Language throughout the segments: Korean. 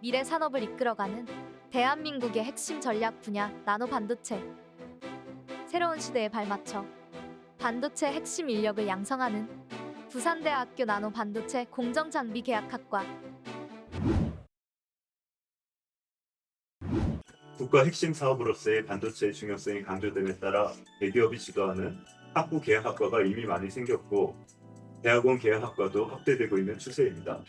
미래 산업을 이끌어가는 대한민국의 핵심 전략 분야 나노 반도체. 새로운 시대에 발맞춰 반도체 핵심 인력을 양성하는 부산대학교 나노 반도체 공정장비계약학과. 국가 핵심 사업으로서의 반도체의 중요성이 강조됨에 따라 대기업이 주도하는 학부 계약학과가 이미 많이 생겼고 대학원 계약학과도 확대되고 있는 추세입니다.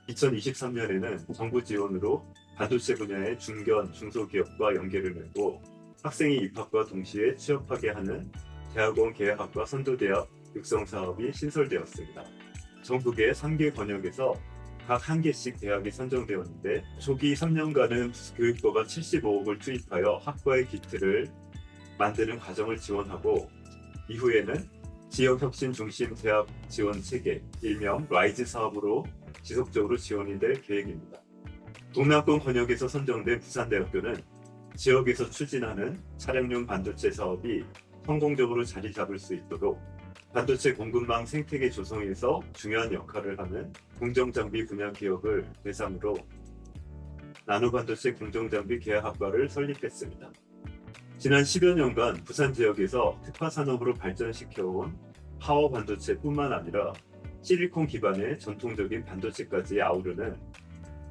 2023년에는 정부 지원으로 반도체 분야의 중견, 중소기업과 연계를 맺고 학생이 입학과 동시에 취업하게 하는 대학원 계약학과 선도대학 육성 사업이 신설되었습니다. 전국의 3개 권역에서 각 1개씩 대학이 선정되었는데 초기 3년간은 교육부가 75억을 투입하여 학과의 기틀을 만드는 과정을 지원하고 이후에는 지역혁신 중심 대학 지원 체계, 일명 라이즈 사업으로 지속적으로 지원이 될 계획입니다. 동남권 권역에서 선정된 부산대학교는 지역에서 추진하는 차량용 반도체 사업이 성공적으로 자리 잡을 수 있도록 반도체 공급망 생태계 조성에서 중요한 역할을 하는 공정장비 분야 기업을 대상으로 나노반도체 공정장비 계약학과를 설립했습니다. 지난 10여 년간 부산 지역에서 특화산업으로 발전시켜온 파워 반도체뿐만 아니라 실리콘 기반의 전통적인 반도체까지 아우르는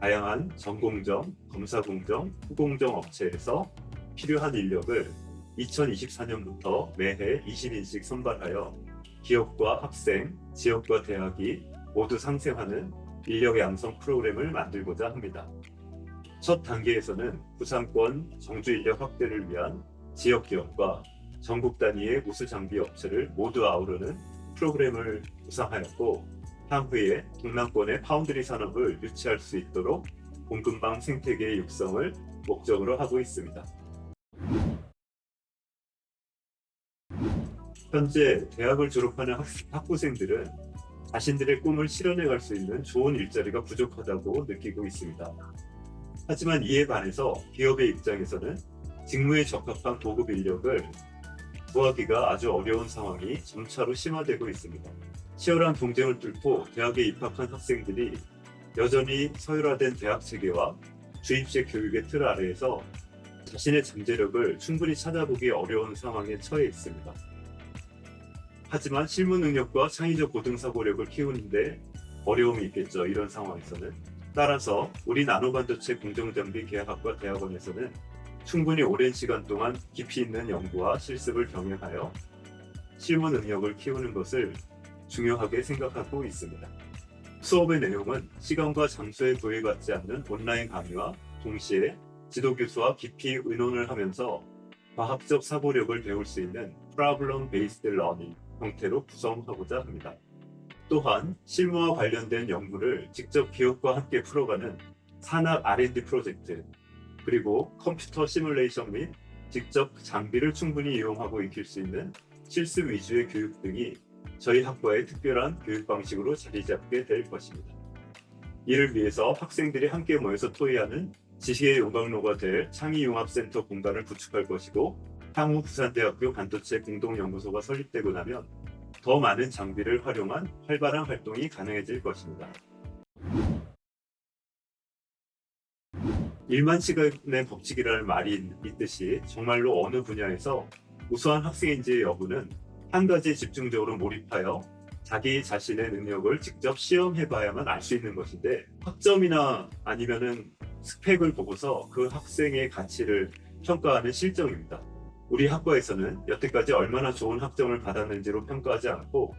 다양한 전공정, 검사공정, 후공정 업체에서 필요한 인력을 2024년부터 매해 20인씩 선발하여 기업과 학생, 지역과 대학이 모두 상생하는 인력 양성 프로그램을 만들고자 합니다. 첫 단계에서는 부산권 정주 인력 확대를 위한 지역 기업과 전국 단위의 우수 장비 업체를 모두 아우르는 프로그램을 구상하였고 향후에 동남권의 파운드리 산업을 유치할 수 있도록 공급망 생태계의 육성을 목적으로 하고 있습니다. 현재 대학을 졸업하는 학부생들은 자신들의 꿈을 실현해 갈 수 있는 좋은 일자리가 부족하다고 느끼고 있습니다. 하지만 이에 반해서 기업의 입장에서는 직무에 적합한 고급 인력을 구하기가 아주 어려운 상황이 점차로 심화되고 있습니다. 치열한 경쟁을 뚫고 대학에 입학한 학생들이 여전히 서열화된 대학 체계와 주입식 교육의 틀 아래에서 자신의 잠재력을 충분히 찾아보기 어려운 상황에 처해 있습니다. 하지만 실무 능력과 창의적 고등사고력을 키우는데 어려움이 있겠죠. 이런 상황에서는. 따라서 우리 나노반도체 공정장비 계약학과 대학원에서는 충분히 오랜 시간 동안 깊이 있는 연구와 실습을 병행하여 실무 능력을 키우는 것을 중요하게 생각하고 있습니다. 수업의 내용은 시간과 장소에 구애받지 않는 온라인 강의와 동시에 지도교수와 깊이 의논을 하면서 과학적 사고력을 배울 수 있는 Problem Based Learning 형태로 구성하고자 합니다. 또한 실무와 관련된 연구를 직접 기업과 함께 풀어가는 산학 R&D 프로젝트, 그리고 컴퓨터 시뮬레이션 및 직접 장비를 충분히 이용하고 익힐 수 있는 실습 위주의 교육 등이 저희 학과의 특별한 교육 방식으로 자리 잡게 될 것입니다. 이를 위해서 학생들이 함께 모여서 토의하는 지식의 용광로가 될 창의융합센터 공간을 구축할 것이고 향후 부산대학교 반도체 공동연구소가 설립되고 나면 더 많은 장비를 활용한 활발한 활동이 가능해질 것입니다. 일만 시간의 법칙이라는 말이 있듯이 정말로 어느 분야에서 우수한 학생인지의 여부는 한 가지에 집중적으로 몰입하여 자기 자신의 능력을 직접 시험해봐야만 알 수 있는 것인데 학점이나 아니면은 스펙을 보고서 그 학생의 가치를 평가하는 실정입니다. 우리 학과에서는 여태까지 얼마나 좋은 학점을 받았는지로 평가하지 않고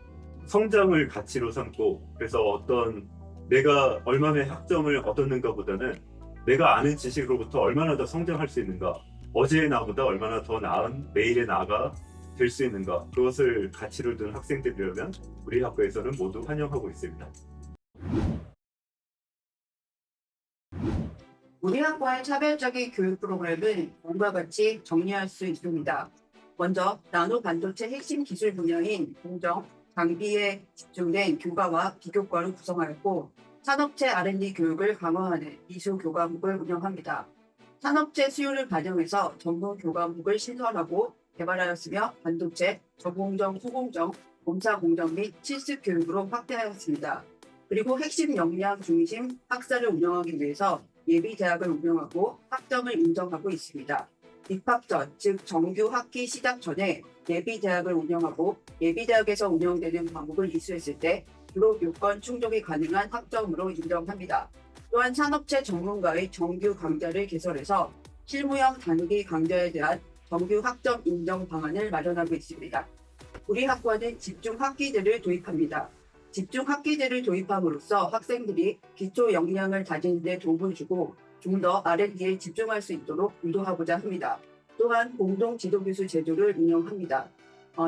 성장을 가치로 삼고 그래서 어떤 내가 얼마나 학점을 얻었는가 보다는 내가 아는 지식으로부터 얼마나 더 성장할 수 있는가, 어제의 나보다 얼마나 더 나은 내일의 나가 될 수 있는가, 그것을 가치로 둔 학생들이라면 우리 학과에서는 모두 환영하고 있습니다. 우리 학과의 차별적인 교육 프로그램을 다음과 같이 정리할 수 있습니다. 먼저 나노 반도체 핵심 기술 분야인 공정, 장비에 집중된 교과와 비교과를 구성하였고 산업체 R&D 교육을 강화하는 이수 교과목을 운영합니다. 산업체 수요를 반영해서 전문 교과목을 신설하고 개발하였으며 반도체, 저공정, 후공정, 검사 공정 및 실습 교육으로 확대하였습니다. 그리고 핵심 역량 중심 학사를 운영하기 위해서 예비대학을 운영하고 학점을 인정하고 있습니다. 입학 전, 즉 정규 학기 시작 전에 예비대학을 운영하고 예비대학에서 운영되는 과목을 이수했을 때 졸업 요건 충족이 가능한 학점으로 인정합니다. 또한 산업체 전문가의 정규 강좌를 개설해서 실무형 단기 강좌에 대한 정규 학점 인정 방안을 마련하고 있습니다. 우리 학과는 집중 학기제를 도입합니다. 집중 학기제를 도입함으로써 학생들이 기초 역량을 다지는 데 도움을 주고 좀 더 R&D에 집중할 수 있도록 유도하고자 합니다. 또한 공동 지도교수 제도를 운영합니다.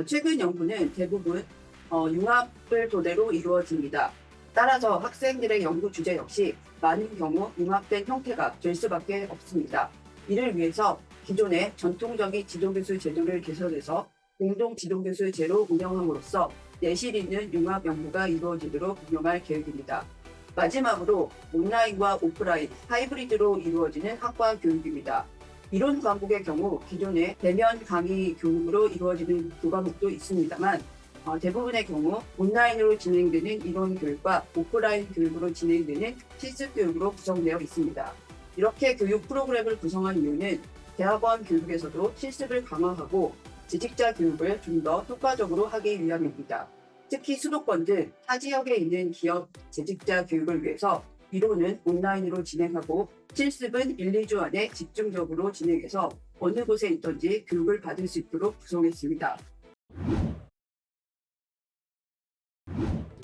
최근 연구는 대부분 융합을 토대로 이루어집니다. 따라서 학생들의 연구 주제 역시 많은 경우 융합된 형태가 될 수밖에 없습니다. 이를 위해서 기존의 전통적인 지도교수 제도를 개선해서 공동 지도교수제로 운영함으로써 내실 있는 융합 연구가 이루어지도록 운영할 계획입니다. 마지막으로 온라인과 오프라인, 하이브리드로 이루어지는 학과 교육입니다. 이론 과목의 경우 기존의 대면 강의 교육으로 이루어지는 교과목도 있습니다만 대부분의 경우 온라인으로 진행되는 이론 교육과 오프라인 교육으로 진행되는 실습 교육으로 구성되어 있습니다. 이렇게 교육 프로그램을 구성한 이유는 대학원 교육에서도 실습을 강화하고 재직자 교육을 좀 더 효과적으로 하기 위함입니다. 특히 수도권 등 타 지역에 있는 기업 재직자 교육을 위해서 이론은 온라인으로 진행하고 실습은 1, 2주 안에 집중적으로 진행해서 어느 곳에 있든지 교육을 받을 수 있도록 구성했습니다.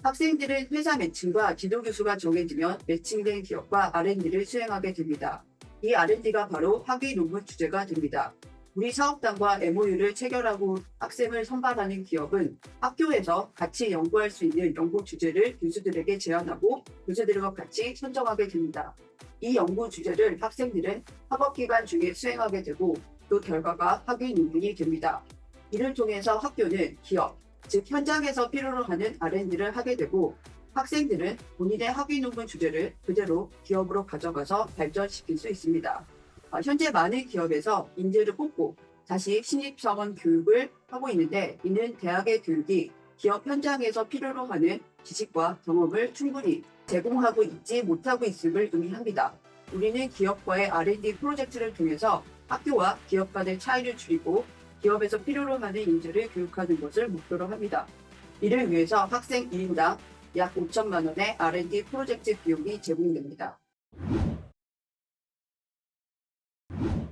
학생들은 회사 매칭과 지도교수가 정해지면 매칭된 기업과 R&D를 수행하게 됩니다. 이 R&D가 바로 학위 논문 주제가 됩니다. 우리 사업단과 MOU를 체결하고 학생을 선발하는 기업은 학교에서 같이 연구할 수 있는 연구 주제를 교수들에게 제안하고 교수들과 같이 선정하게 됩니다. 이 연구 주제를 학생들은 학업기간 중에 수행하게 되고 그 결과가 학위 논문이 됩니다. 이를 통해서 학교는 기업, 즉 현장에서 필요로 하는 R&D를 하게 되고 학생들은 본인의 학위 논문 주제를 그대로 기업으로 가져가서 발전시킬 수 있습니다. 현재 많은 기업에서 인재를 뽑고 다시 신입사원 교육을 하고 있는데 이는 대학의 교육이 기업 현장에서 필요로 하는 지식과 경험을 충분히 제공하고 있지 못하고 있음을 의미합니다. 우리는 기업과의 R&D 프로젝트를 통해서 학교와 기업 간의 차이를 줄이고 기업에서 필요로 하는 인재를 교육하는 것을 목표로 합니다. 이를 위해서 학생 1인당 약 5천만 원의 R&D 프로젝트 비용이 제공됩니다.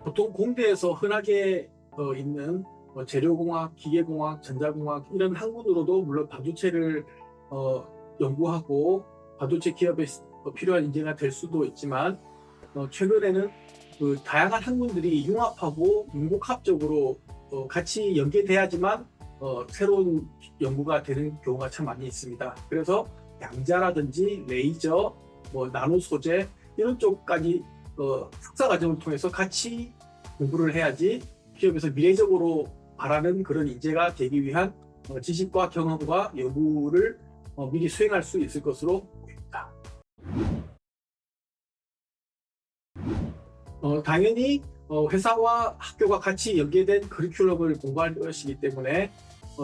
보통 공대에서 흔하게 있는 재료공학, 기계공학, 전자공학 이런 학문으로도 물론 반도체를 연구하고 반도체 기업에 필요한 인재가 될 수도 있지만 최근에는 그 다양한 학문들이 융합하고 융복합적으로 같이 연계돼야지만 새로운 연구가 되는 경우가 참 많이 있습니다. 그래서 양자라든지 레이저, 나노 소재 이런 쪽까지 석사 과정을 통해서 같이 공부를 해야지 기업에서 미래적으로 바라는 그런 인재가 되기 위한 지식과 경험과 연구를 미리 수행할 수 있을 것으로 보입니다. 당연히 회사와 학교가 같이 연계된 커리큘럼을 공부할 것이기 때문에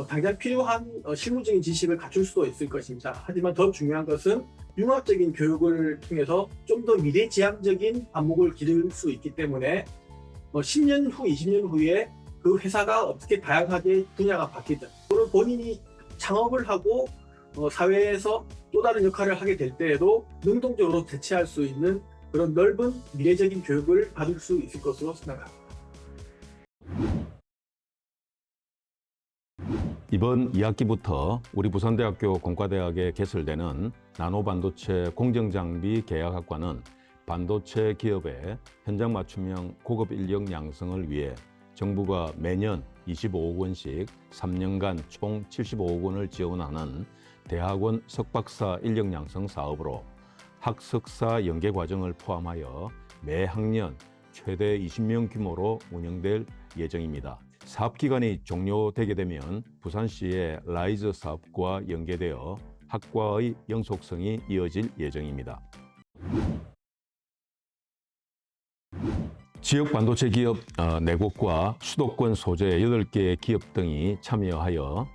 당장 필요한 실무적인 지식을 갖출 수도 있을 것입니다. 하지만 더 중요한 것은 융합적인 교육을 통해서 좀 더 미래지향적인 안목을 기를 수 있기 때문에 10년 후, 20년 후에 그 회사가 어떻게 다양하게 분야가 바뀌든 또는 본인이 창업을 하고 사회에서 또 다른 역할을 하게 될 때에도 능동적으로 대체할 수 있는 그런 넓은 미래적인 교육을 받을 수 있을 것으로 생각합니다. 이번 2학기부터 우리 부산대학교 공과대학에 개설되는 나노반도체 공정장비 계약학과는 반도체 기업의 현장 맞춤형 고급 인력 양성을 위해 정부가 매년 25억 원씩 3년간 총 75억 원을 지원하는 대학원 석박사 인력 양성 사업으로 학석사 연계 과정을 포함하여 매 학년 최대 20명 규모로 운영될 예정입니다. 사업 기간이 종료되게 되면 부산시의 라이즈 사업과 연계되어 학과의 영속성이 이어질 예정입니다. 지역 반도체 기업 4곳과 수도권 소재 8개의 기업 등이 참여하여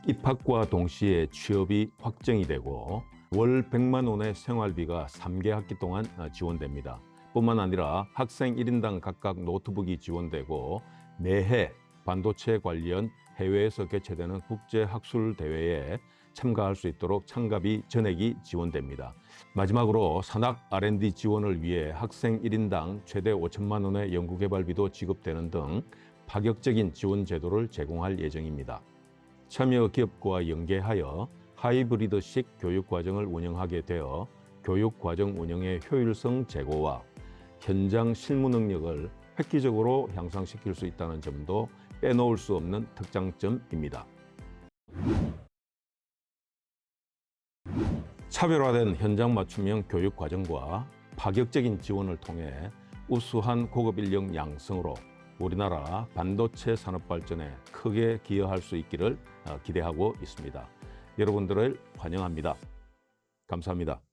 입학과 동시에 취업이 확정이 되고 월 100만 원의 생활비가 3개 학기 동안 지원됩니다. 뿐만 아니라 학생 1인당 각각 노트북이 지원되고 매해 반도체 관련 해외에서 개최되는 국제학술대회에 참가할 수 있도록 참가비 전액이 지원됩니다. 마지막으로 산학 R&D 지원을 위해 학생 1인당 최대 5천만 원의 연구개발비도 지급되는 등 파격적인 지원 제도를 제공할 예정입니다. 참여 기업과 연계하여 하이브리드식 교육과정을 운영하게 되어 교육과정 운영의 효율성 제고와 현장 실무 능력을 획기적으로 향상시킬 수 있다는 점도 빼놓을 수 없는 특장점입니다. 차별화된 현장 맞춤형 교육 과정과 파격적인 지원을 통해 우수한 고급 인력 양성으로 우리나라 반도체 산업 발전에 크게 기여할 수 있기를 기대하고 있습니다. 여러분들을 환영합니다. 감사합니다.